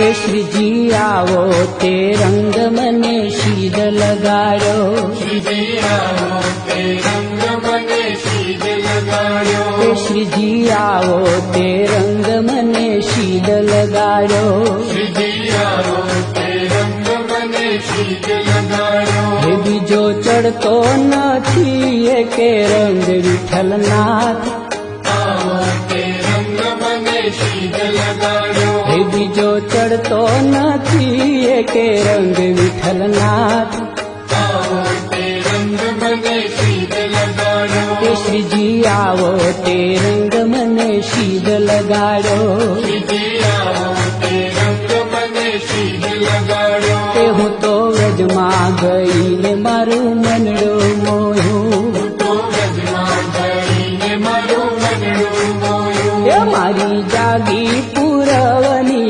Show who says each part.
Speaker 1: શ્રીજી આવો તે રંગ મને શીદ લગાડો,
Speaker 2: શ્રીજી આવો તે રંગ મને શીદ લગાડ્યો,
Speaker 1: શ્રીજી આવો તે રંગ મને શીદ લગાડો,
Speaker 2: શ્રીજી આવો તે રંગ મને શીદ લગાડ્યો,
Speaker 1: હે બીજો ચડતો નથી એકે રંગ વિઠ્ઠલનાથ,
Speaker 2: આવો તે રંગ મને શીદ લગાડ્યો,
Speaker 1: હે બીજો ચડતો નથી એકે રંગ વિઠ્ઠલનાથ,
Speaker 2: આવો તે રંગ મને શીદ લગાડ્યો,
Speaker 1: કે શ્રીજી આવો તે રંગ મને શીદ લગાડો,
Speaker 2: શ્રીજી આવો તે રંગ મને શીદ લગાડ્યો,
Speaker 1: કે હું તો વ્રજમાં